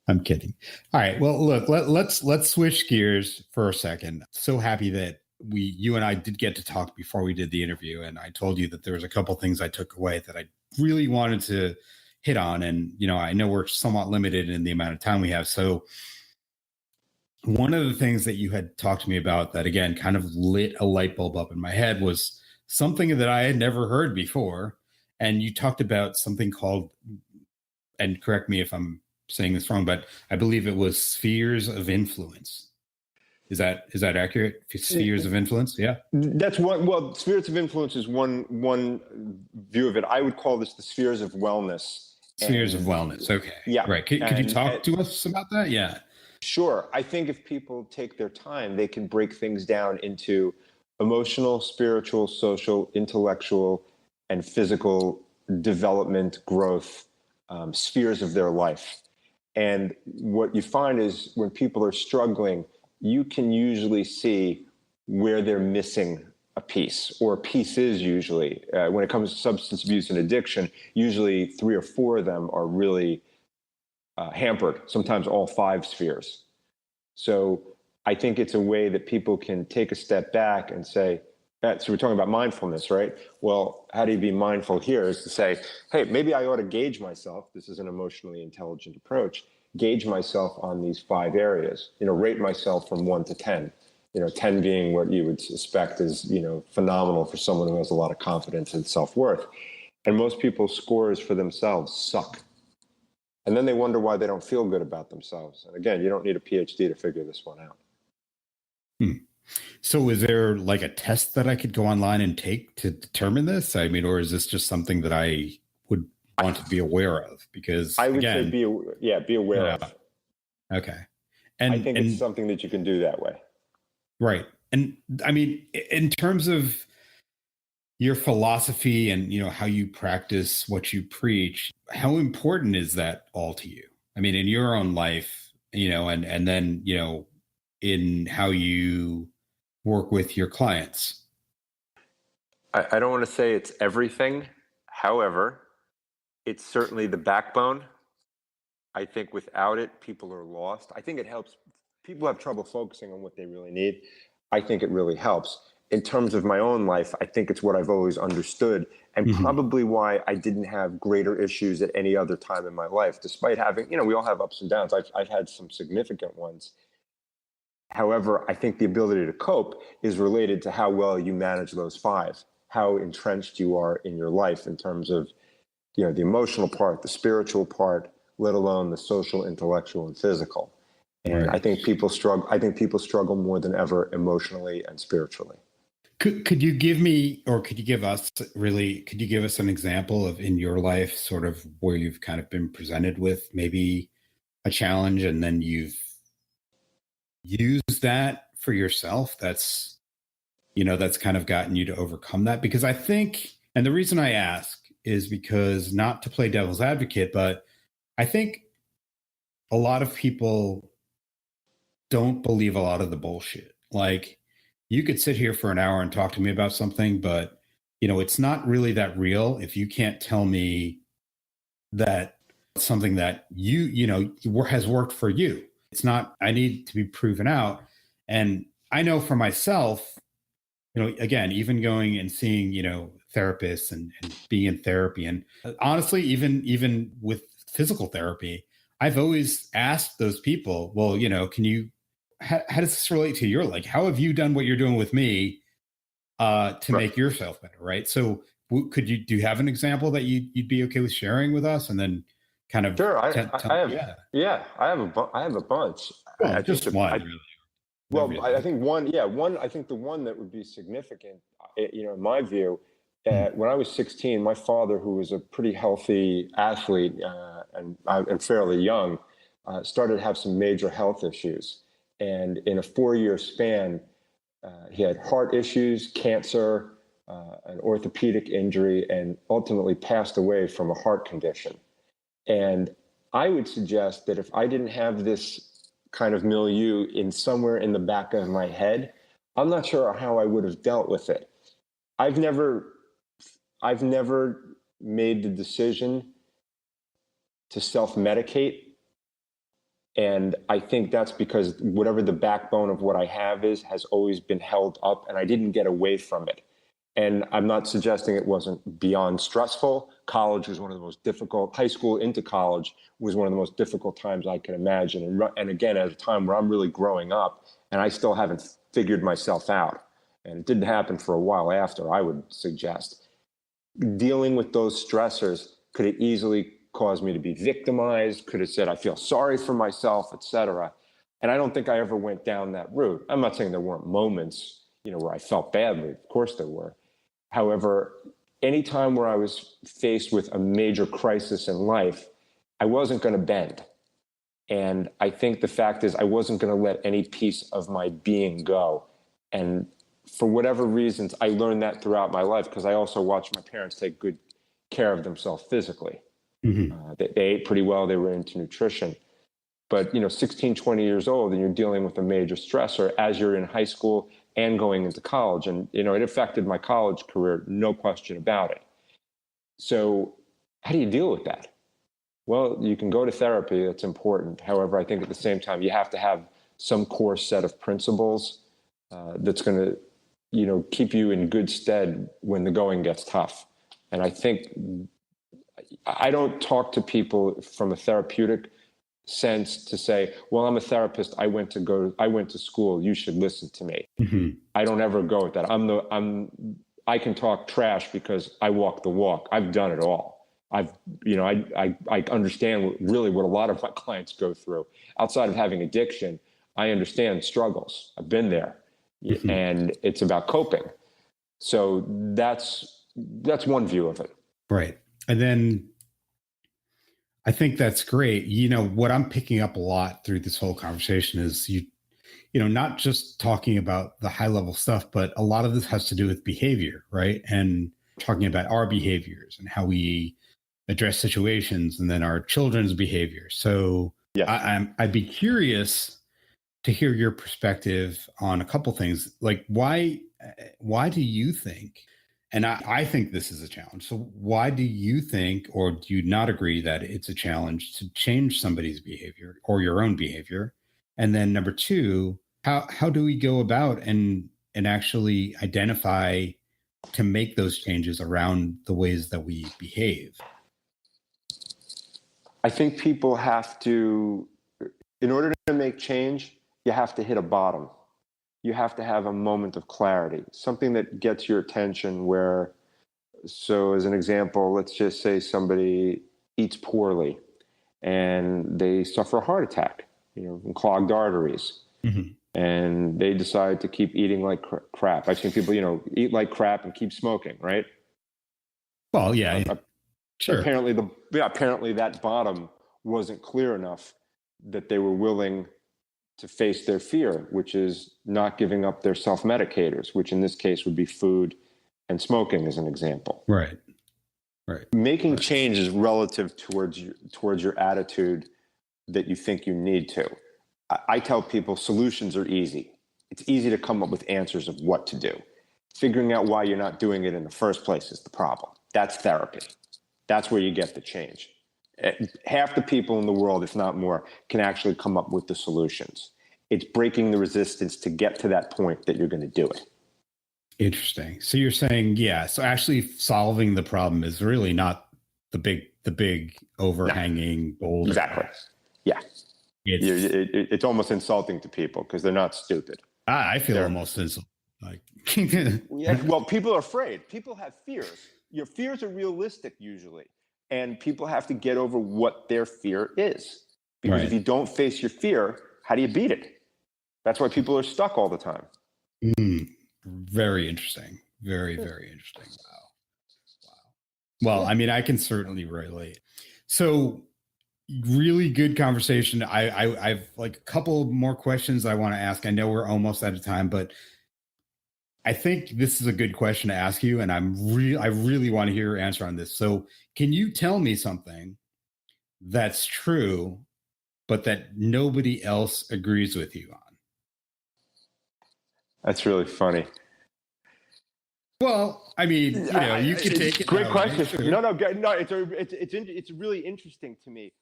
I'm kidding. All right. Well, look, let's switch gears for a second. So happy that you and I did get to talk before we did the interview, and I told you that there was a couple things I took away that I really wanted to hit on. And I know we're somewhat limited in the amount of time we have. So one of the things that you had talked to me about that, again, kind of lit a light bulb up in my head was something that I had never heard before. And you talked about something called, and correct me if I'm saying this wrong, but I believe it was spheres of influence. Is that accurate? Spheres of influence? Yeah. That's one. Well, spheres of influence is one view of it. I would call this the spheres of wellness. Spheres of wellness. Okay. Yeah. Right. Could you talk to us about that? Yeah. Sure. I think if people take their time, they can break things down into emotional, spiritual, social, intellectual, and physical development, growth, spheres of their life. And what you find is when people are struggling, you can usually see where they're missing a piece, or pieces usually. When it comes to substance abuse and addiction, usually 3 or 4 of them are really hampered, sometimes all 5 spheres. So I think it's a way that people can take a step back and say, so we're talking about mindfulness, right? Well, how do you be mindful here is to say, hey, maybe I ought to gauge myself. This is an emotionally intelligent approach. Gauge myself on these 5 areas, rate myself from 1 to 10, 10 being what you would suspect is, phenomenal for someone who has a lot of confidence and self-worth. And most people's scores for themselves suck. And then they wonder why they don't feel good about themselves. And again, you don't need a PhD to figure this one out. So is there like a test that I could go online and take to determine this? I mean, or is this just something that I would want to be aware of? Because I would say be aware of. Okay. And I think it's something that you can do that way. Right. And I mean, in terms of your philosophy and, how you practice what you preach, how important is that all to you? I mean, in your own life, and then, in how you work with your clients. I don't want to say it's everything. However, it's certainly the backbone. I think without it, people are lost. I think it helps. People have trouble focusing on what they really need. I think it really helps. In terms of my own life, I think it's what I've always understood, and probably why I didn't have greater issues at any other time in my life, despite having, we all have ups and downs. I've had some significant ones. However, I think the ability to cope is related to how well you manage those 5, how entrenched you are in your life in terms of, the emotional part, the spiritual part, let alone the social, intellectual, and physical. And I think people struggle more than ever emotionally and spiritually. Could you give me, or could you give us an example of in your life sort of where you've kind of been presented with maybe a challenge and then you've used that for yourself? That's kind of gotten you to overcome that? Because I think, and the reason I ask is because, not to play devil's advocate, but I think a lot of people don't believe a lot of the bullshit. Like, you could sit here for an hour and talk to me about something, but it's not really that real if you can't tell me that something that has worked for you. It's not, I need to be proven out. And I know for myself, again, even going and seeing, therapists and being in therapy, and honestly, even with physical therapy, I've always asked those people, well, how does this relate to your, like, how have you done what you're doing with me to make yourself better? Right. So do you have an example that you'd be okay with sharing with us? And then kind of. Sure. I have a bunch. Well, just one. Really. Well, I think I think the one that would be significant, in my view, when I was 16, my father, who was a pretty healthy athlete and fairly young, started to have some major health issues. And in a 4-year span, he had heart issues, cancer, an orthopedic injury, and ultimately passed away from a heart condition. And I would suggest that if I didn't have this kind of milieu in somewhere in the back of my head, I'm not sure how I would have dealt with it. I've never I've never made the decision to self-medicate. And I think that's because whatever the backbone of what I have is has always been held up, and I didn't get away from it. And I'm not suggesting it wasn't beyond stressful. College was one of the most difficult. High school into college was one of the most difficult times I can imagine. And again, at a time where I'm really growing up and I still haven't figured myself out. And it didn't happen for a while after, I would suggest. Dealing with those stressors could have easily caused me to be victimized, could have said, I feel sorry for myself, etc. And I don't think I ever went down that route. I'm not saying there weren't moments, where I felt badly. Of course there were. However, anytime where I was faced with a major crisis in life, I wasn't going to bend. And I think the fact is I wasn't going to let any piece of my being go. And for whatever reasons, I learned that throughout my life because I also watched my parents take good care of themselves physically. Mm-hmm. They ate pretty well. They were into nutrition. But, 16, 20 years old, and you're dealing with a major stressor as you're in high school and going into college. And, it affected my college career, no question about it. So how do you deal with that? Well, you can go to therapy. That's important. However, I think at the same time, you have to have some core set of principles that's going to, keep you in good stead when the going gets tough. And I think I don't talk to people from a therapeutic sense to say, well, I'm a therapist. I went to school. You should listen to me. Mm-hmm. I don't ever go with that. I can talk trash because I walk the walk. I've done it all. I understand really what a lot of my clients go through. Outside of having addiction, I understand struggles. I've been there, mm-hmm. and it's about coping. So that's one view of it. Right. And then I think that's great. What I'm picking up a lot through this whole conversation is not just talking about the high level stuff, but a lot of this has to do with behavior, right? And talking about our behaviors and how we address situations and then our children's behavior. So yes. I'd be curious to hear your perspective on a couple things. Like why do you think, and I think this is a challenge. So why do you think, or do you not agree that it's a challenge to change somebody's behavior or your own behavior? And then number two, how do we go about and actually identify to make those changes around the ways that we behave? I think people have to, in order to make change, you have to hit a bottom. You have to have a moment of clarity, something that gets your attention so as an example, let's just say somebody eats poorly and they suffer a heart attack, and clogged arteries. Mm-hmm. And they decide to keep eating like crap. I've seen people, eat like crap and keep smoking, right? Well, yeah, sure. Apparently that bottom wasn't clear enough that they were willing to face their fear, which is not giving up their self-medicators, which in this case would be food and smoking as an example. Right. Making change is relative towards your attitude that you think you need to. I tell people solutions are easy. It's easy to come up with answers of what to do. Figuring out why you're not doing it in the first place is the problem. That's therapy. That's where you get the change. Half the people in the world, if not more, can actually come up with the solutions. It's breaking the resistance to get to that point that you're going to do it. Interesting. So you're saying, so actually solving the problem is really not the big overhanging boulder. Exactly. Yeah. It's almost insulting to people because they're not stupid. I feel almost insulted. Well, people are afraid. People have fears. Your fears are realistic usually. And people have to get over what their fear is. Because if you don't face your fear, how do you beat it? That's why people are stuck all the time. Very interesting. Very, very interesting. Wow. Well, I mean, I can certainly relate. So really good conversation. I've like a couple more questions I want to ask. I know we're almost out of time, but I think this is a good question to ask you, and I really want to hear your answer on this. So can you tell me something that's true, but that nobody else agrees with you on? That's really funny. Well, I mean, you could take it. Great that way, question. sure. No, it's really interesting to me.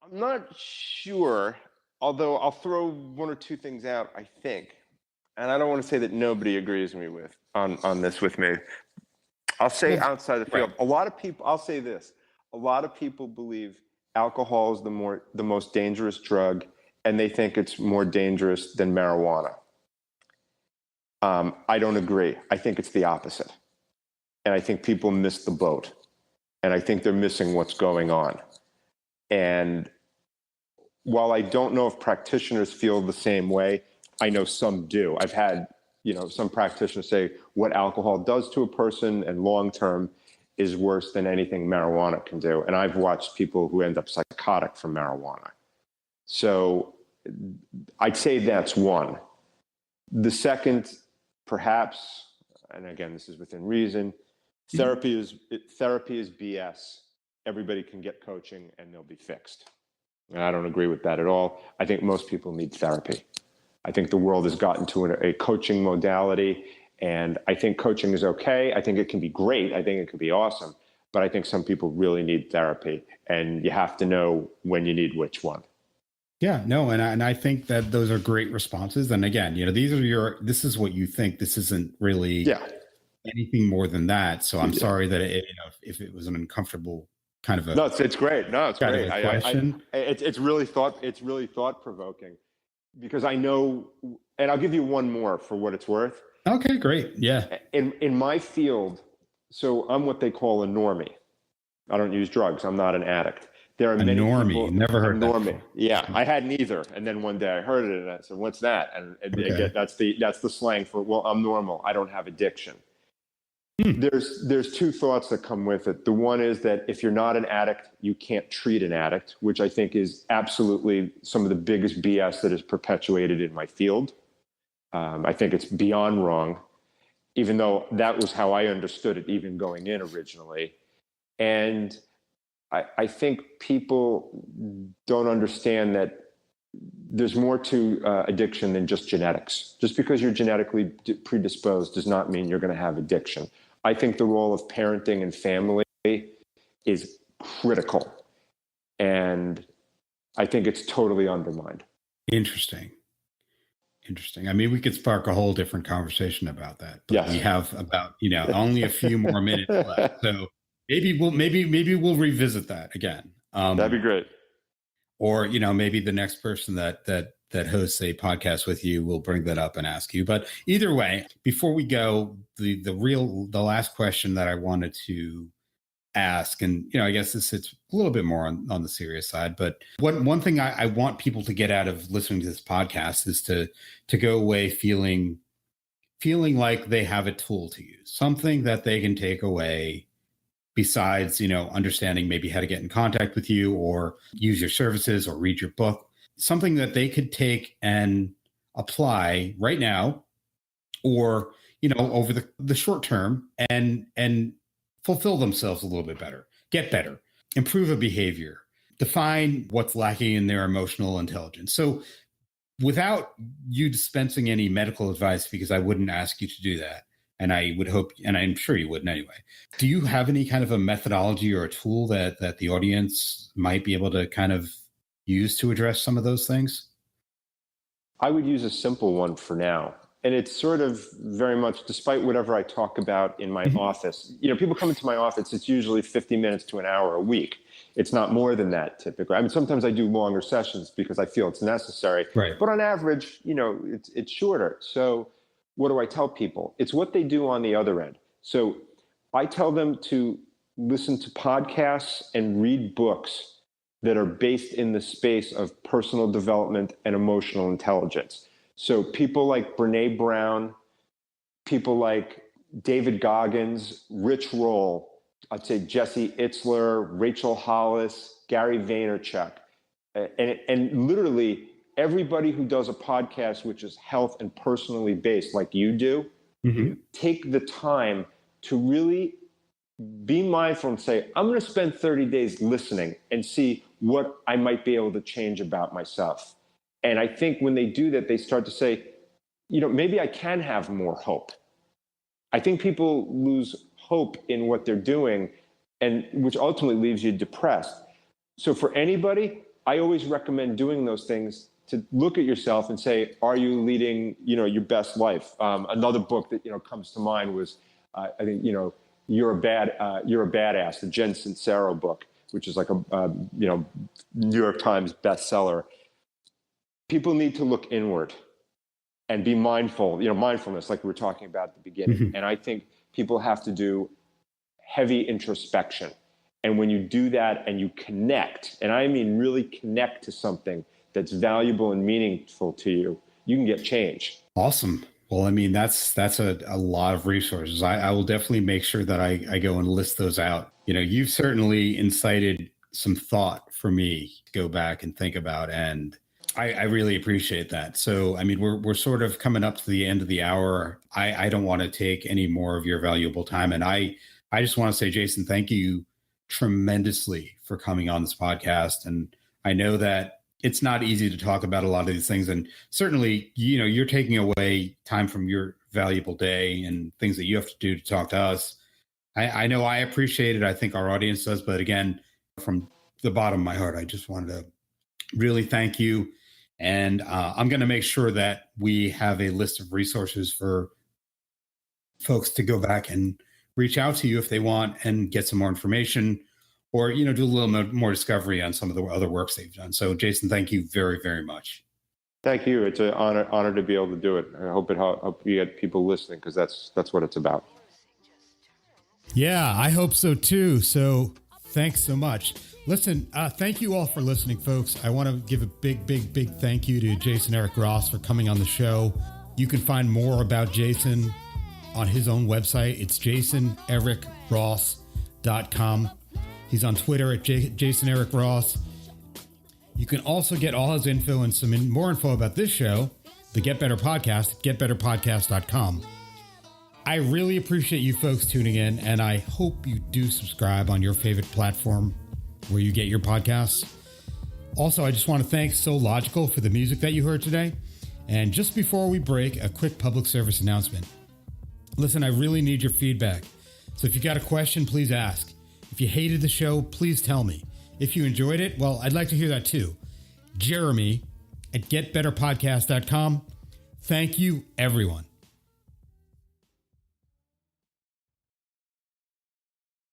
I'm not sure, although I'll throw one or two things out, I think. And I don't want to say that nobody agrees with on this with me. I'll say outside the field, right. a lot of people, I'll say this, a lot of people believe alcohol is the most dangerous drug, and they think it's more dangerous than marijuana. I don't agree. I think it's the opposite. And I think people miss the boat. And I think they're missing what's going on. And while I don't know if practitioners feel the same way, I know some do. I've had, some practitioners say what alcohol does to a person and long-term is worse than anything marijuana can do. And I've watched people who end up psychotic from marijuana. So I'd say that's one. The second, perhaps, and again, this is within reason, therapy is BS. Everybody can get coaching and they'll be fixed. And I don't agree with that at all. I think most people need therapy. I think the world has gotten to a coaching modality, and I think coaching is okay. I think it can be great. I think it can be awesome. But I think some people really need therapy, and you have to know when you need which one. Yeah, no, and I think that those are great responses. And again, this is what you think. This isn't really anything more than that. So I'm sorry that if it was an uncomfortable kind of no, it's great. No, it's great. Question. It's really thought provoking, because I know, and I'll give you one more for what it's worth. Okay, great. Yeah. In my field, so I'm what they call a normie. I don't use drugs. I'm not an addict. There are many normie. people. Never heard normie. That yeah, I had neither, and then one day I heard it, and I said, "What's that?" And again, that's the slang for, well, I'm normal. I don't have addiction. There's two thoughts that come with it. The one is that if you're not an addict, you can't treat an addict, which I think is absolutely some of the biggest BS that is perpetuated in my field. I think it's beyond wrong, even though that was how I understood it, even going in originally. And I think people don't understand that there's more to addiction than just genetics. Just because you're genetically predisposed does not mean you're going to have addiction. I think the role of parenting and family is critical. And I think it's totally undermined. Interesting. I mean, we could spark a whole different conversation about that. But we have about, only a few more minutes left. So maybe we'll revisit that again. That'd be great. Or, maybe the next person that hosts a podcast with you will bring that up and ask you. But either way, before we go, the last question that I wanted to ask, and I guess this is a little bit more on the serious side, but one thing I want people to get out of listening to this podcast is to go away feeling like they have a tool to use, something that they can take away besides, understanding maybe how to get in contact with you or use your services or read your book, something that they could take and apply right now or, over the short term and fulfill themselves a little bit better, get better, improve a behavior, define what's lacking in their emotional intelligence. So without you dispensing any medical advice, because I wouldn't ask you to do that, and I would hope, and I'm sure you wouldn't anyway, do you have any kind of a methodology or a tool that the audience might be able to kind of use to address some of those things? I would use a simple one for now. And it's sort of very much, despite whatever I talk about in my office, people come into my office, it's usually 50 minutes to an hour a week. It's not more than that typically. I mean, sometimes I do longer sessions because I feel it's necessary. Right. But on average, it's shorter. So what do I tell people? It's what they do on the other end. So I tell them to listen to podcasts and read books that are based in the space of personal development and emotional intelligence. So people like Brene Brown, people like David Goggins, Rich Roll, I'd say Jesse Itzler, Rachel Hollis, Gary Vaynerchuk, and literally everybody who does a podcast which is health and personally based like you do, take the time to really be mindful and say, I'm going to spend 30 days listening and see what I might be able to change about myself. And I think when they do that, they start to say, maybe I can have more hope. I think people lose hope in what they're doing, and which ultimately leaves you depressed. So for anybody, I always recommend doing those things to look at yourself and say, are you leading, your best life? Another book that, comes to mind was, I think, You're a Badass, the Jen Sincero book, which is like a New York Times bestseller. People need to look inward and be mindful, mindfulness, like we were talking about at the beginning. Mm-hmm. And I think people have to do heavy introspection. And when you do that and you connect, and I mean really connect to something that's valuable and meaningful to you, you can get change. Awesome. Well, I mean, that's a lot of resources. I will definitely make sure that I go and list those out. You've certainly incited some thought for me to go back and think about, and I really appreciate that. So, I mean, we're sort of coming up to the end of the hour. I don't want to take any more of your valuable time. And I just want to say, Jason, thank you tremendously for coming on this podcast. And I know that it's not easy to talk about a lot of these things. And certainly, you're taking away time from your valuable day and things that you have to do to talk to us. I know I appreciate it. I think our audience does. But again, from the bottom of my heart, I just wanted to really thank you. And I'm going to make sure that we have a list of resources for folks to go back and reach out to you if they want and get some more information, or, do a little more discovery on some of the other works they've done. So, Jason, thank you very, very much. Thank you. It's an honor to be able to do it. I hope you get people listening, because that's what it's about. Yeah, I hope so too. So thanks so much. Listen, thank you all for listening, folks. I want to give a big, big, big thank you to Jason Eric Ross for coming on the show. You can find more about Jason on his own website. It's jasonerickross.com. He's on Twitter at Jason Eric Ross. You can also get all his info and some more info about this show, the Get Better Podcast, at getbetterpodcast.com. I really appreciate you folks tuning in, and I hope you do subscribe on your favorite platform where you get your podcasts. Also, I just want to thank So Logical for the music that you heard today. And just before we break, a quick public service announcement. Listen, I really need your feedback. So if you got a question, please ask. If you hated the show, please tell me. If you enjoyed it, well, I'd like to hear that too. Jeremy at getbetterpodcast.com. Thank you, everyone.